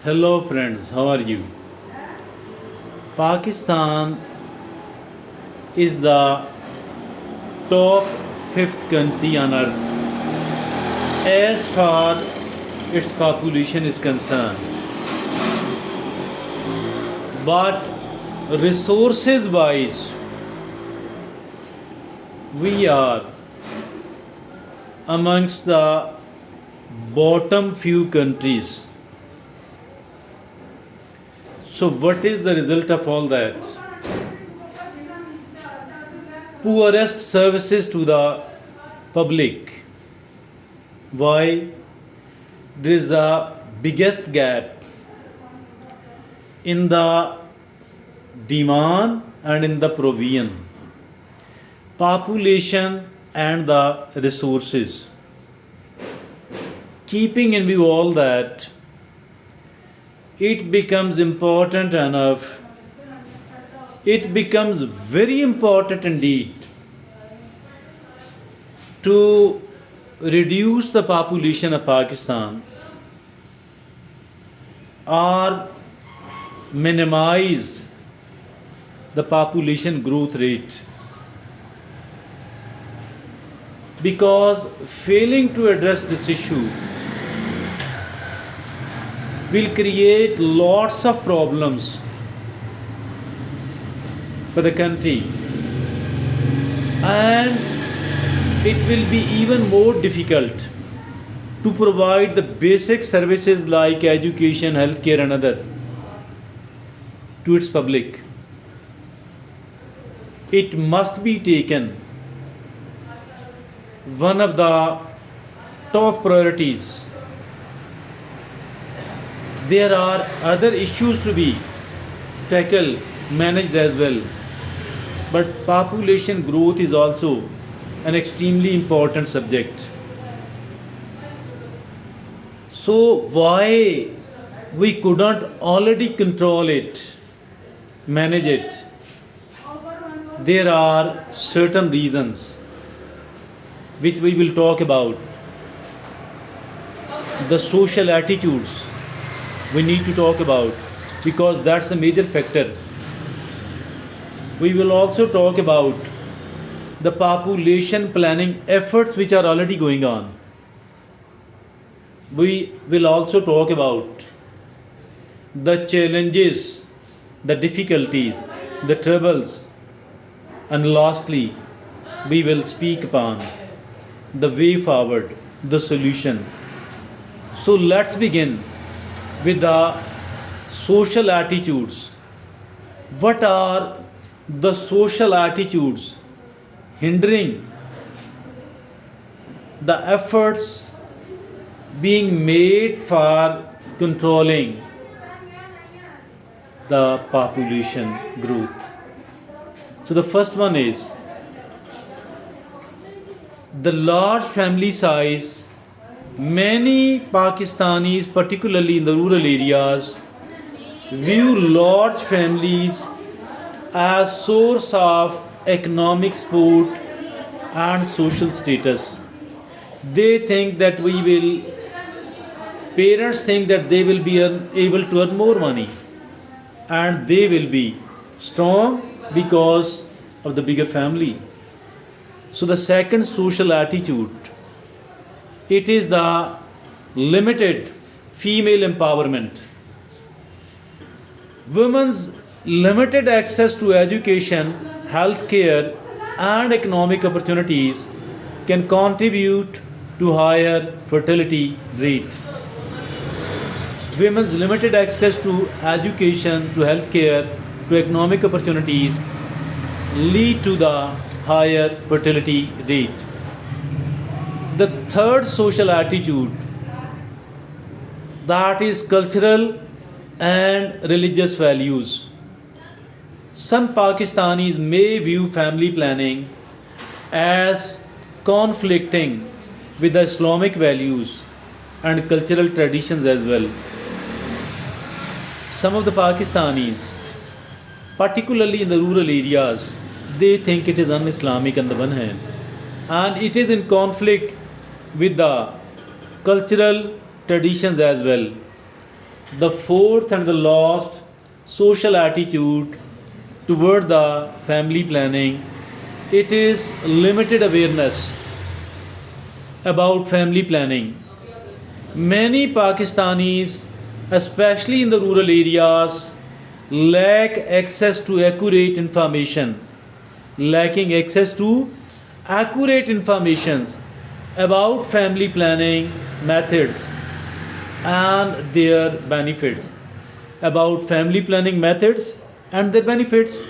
Hello friends, how are you? Pakistan is the top fifth country on earth as far its population is concerned. But resources wise, we are amongst the bottom few countries. So, what is the result of all that? Poorest services to the public. Why? There is a biggest gap in the demand and in the provision, population and the resources. Keeping in view all that, it becomes important enough, it becomes very important indeed to reduce the population of Pakistan or minimize the population growth rate, because failing to address this issue will create lots of problems for the country, and it will be even more difficult to provide the basic services like education, healthcare, and others to its public. It must be taken one of the top priorities. There are other issues to be tackled, managed as well, but population growth is also an extremely important subject. So, why we couldn't already control it, manage it? There are certain reasons which we will talk about. The social attitudes we need to talk about, because that's a major factor. We will also talk about the population planning efforts which are already going on. We will also talk about the challenges, the difficulties, the troubles, and lastly, we will speak upon the way forward, the solution. So let's begin with the social attitudes. What are the social attitudes hindering the efforts being made for controlling the population growth? So, the first one is the large family size. Many Pakistanis, particularly in the rural areas, view large families as source of economic support and social status. They think that parents think that they will be able to earn more money and they will be strong because of the bigger family. So, the second social attitude, it is the limited female empowerment. Women's limited access to education, healthcare, and economic opportunities can contribute to higher fertility rate. Women's limited access to education, to healthcare, to economic opportunities lead to the higher fertility rate. The third social attitude, that is cultural and religious values. Some Pakistanis may view family planning as conflicting with the Islamic values and cultural traditions as well. Some of the Pakistanis, particularly in the rural areas, they think it is un-Islamic on the one hand, and it is in conflict with the cultural traditions as well. The fourth and the last social attitude toward the family planning, it is limited awareness about family planning. Many Pakistanis, especially in the rural areas, lack access to accurate information, lacking access to accurate informations about family planning methods and their benefits. About family planning methods and their benefits.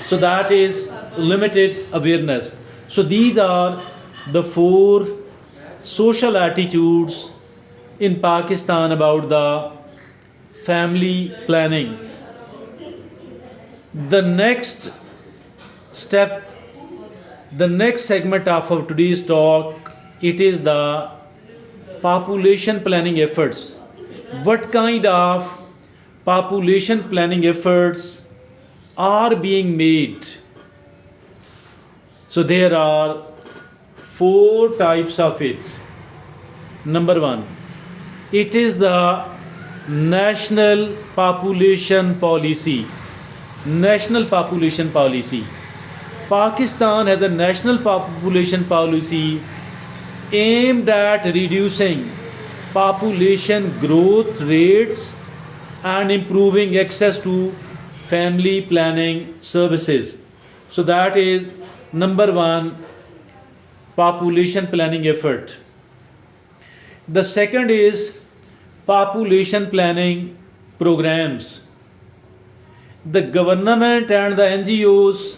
So that is limited awareness. So these are the four social attitudes in Pakistan about the family planning. The next step, the next segment of our today's talk, it is the population planning efforts. What kind of population planning efforts are being made? So there are four types of it. Number one, it is the national population policy. National population policy. Pakistan has a national population policy aimed at reducing population growth rates and improving access to family planning services. So that is number one population planning effort. The second is population planning programs. The government and the NGOs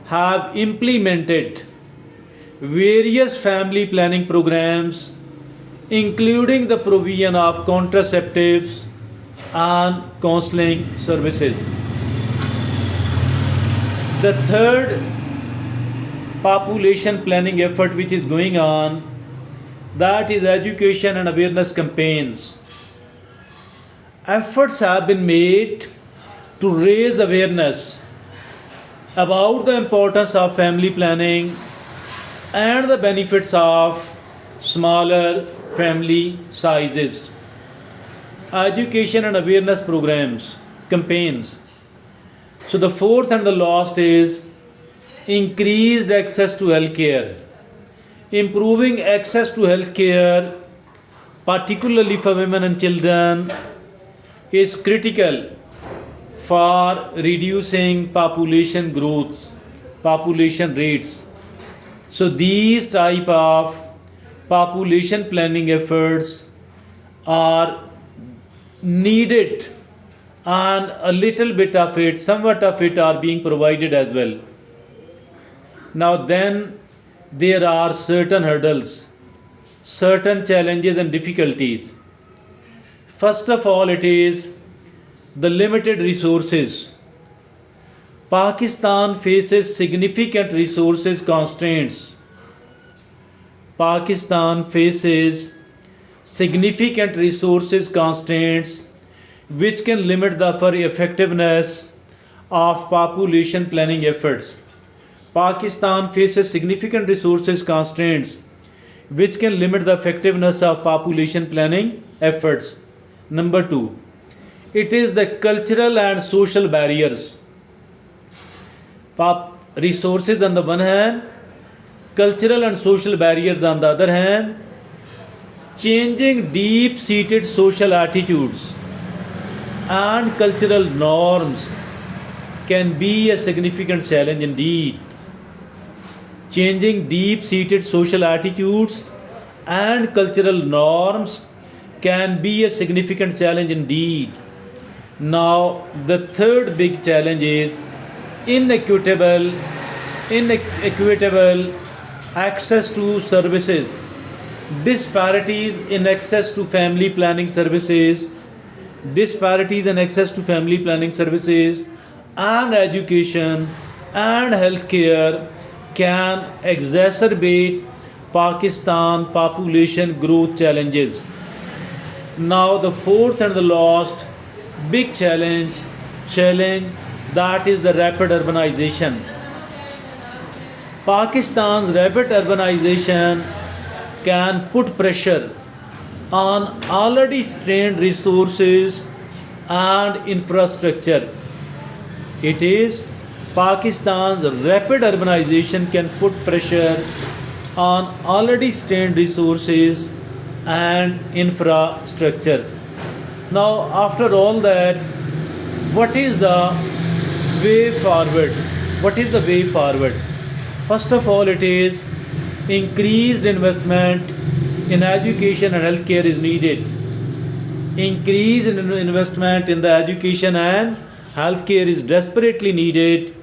have implemented various family planning programs, including the provision of contraceptives and counseling services. The third population planning effort which is going on, that is education and awareness campaigns. Efforts have been made to raise awareness about the importance of family planning and the benefits of smaller family sizes. Education and awareness programs, campaigns. So the fourth and the last is increased access to healthcare. Improving access to healthcare, particularly for women and children, is critical for reducing population growth, population rates. So these type of population planning efforts are needed, and a little bit of it, somewhat of it are being provided as well. Now then there are certain hurdles, certain challenges and difficulties. First of all, it is the limited resources. Pakistan faces significant resources constraints. Pakistan faces significant resources constraints which can limit the effectiveness of population planning efforts. Pakistan faces significant resources constraints which can limit the effectiveness of population planning efforts. Number two, it is the cultural and social barriers. Resources on the one hand, cultural and social barriers on the other hand. Changing deep seated social attitudes and cultural norms can be a significant challenge indeed. Changing deep seated social attitudes and cultural norms can be a significant challenge indeed. Now, the third big challenge is inequitable access to services. Disparities in access to family planning services, disparities in access to family planning services and education and healthcare can exacerbate Pakistan population growth challenges. Now the fourth and the last big challenge that is the rapid urbanization. Pakistan's rapid urbanization can put pressure on already strained resources and infrastructure. It is Pakistan's rapid urbanization can put pressure on already strained resources and infrastructure. Now, after all that, what is the way forward? What is the way forward? First of all, it is increased investment in education and healthcare is needed. Increase in investment in the education and healthcare is desperately needed.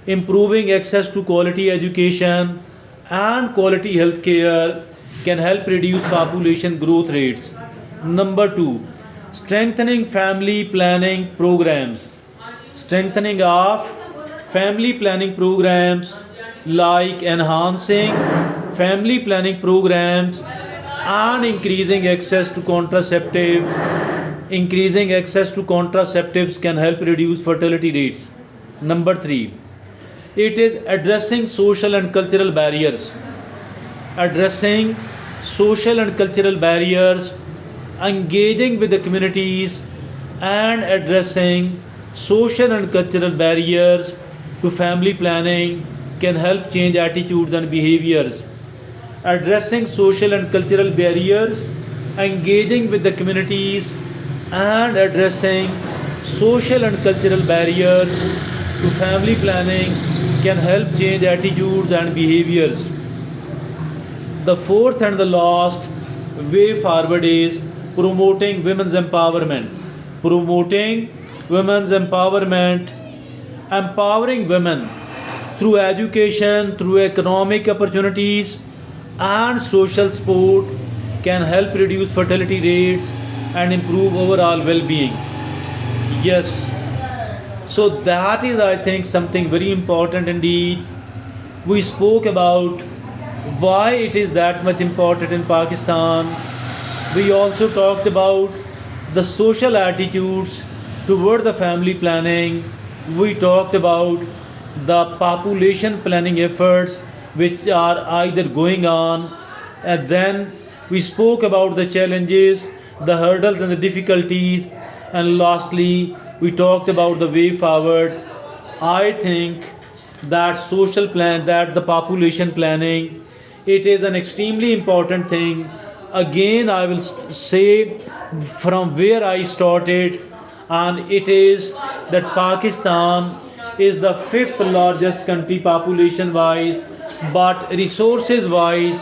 Improving access to quality education and quality healthcare can help reduce population growth rates. Number two, strengthening family planning programs. Strengthening of family planning programs like enhancing family planning programs and increasing access to contraceptives can help reduce fertility rates. Number three, it is addressing social and cultural barriers. Addressing social and cultural barriers, engaging with the communities, and addressing social and cultural barriers to family planning can help change attitudes and behaviors. Addressing social and cultural barriers, engaging with the communities, and addressing social and cultural barriers to family planning can help change attitudes and behaviors. The fourth and the last way forward is promoting women's empowerment. Promoting women's empowerment, empowering women through education, through economic opportunities, and social support can help reduce fertility rates and improve overall well being. Yes, so that is, I think, something very important indeed. We spoke about why it is that much important in Pakistan. We also talked about the social attitudes toward the family planning. We talked about the population planning efforts which are either going on, and then we spoke about the challenges, the hurdles, and the difficulties, and lastly, we talked about the way forward. I think that social plan, that the population planning, it is an extremely important thing. Again, I will say from where I started, and it is that Pakistan is the fifth largest country population wise, but resources wise,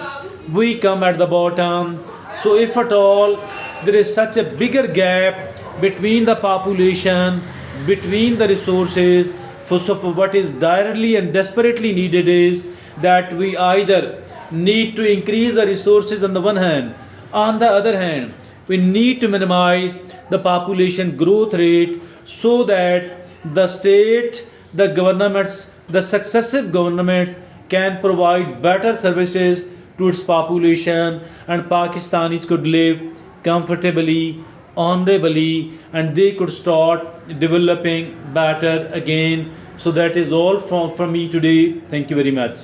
we come at the bottom. So, if at all there is such a bigger gap between the population, between the resources, for what is directly and desperately needed is that we either need to increase the resources on the one hand, on the other hand, we need to minimize the population growth rate so that the state, the governments, the successive governments can provide better services to its population and Pakistanis could live comfortably, honorably, and they could start developing better again. So that is all from me today. Thank you very much.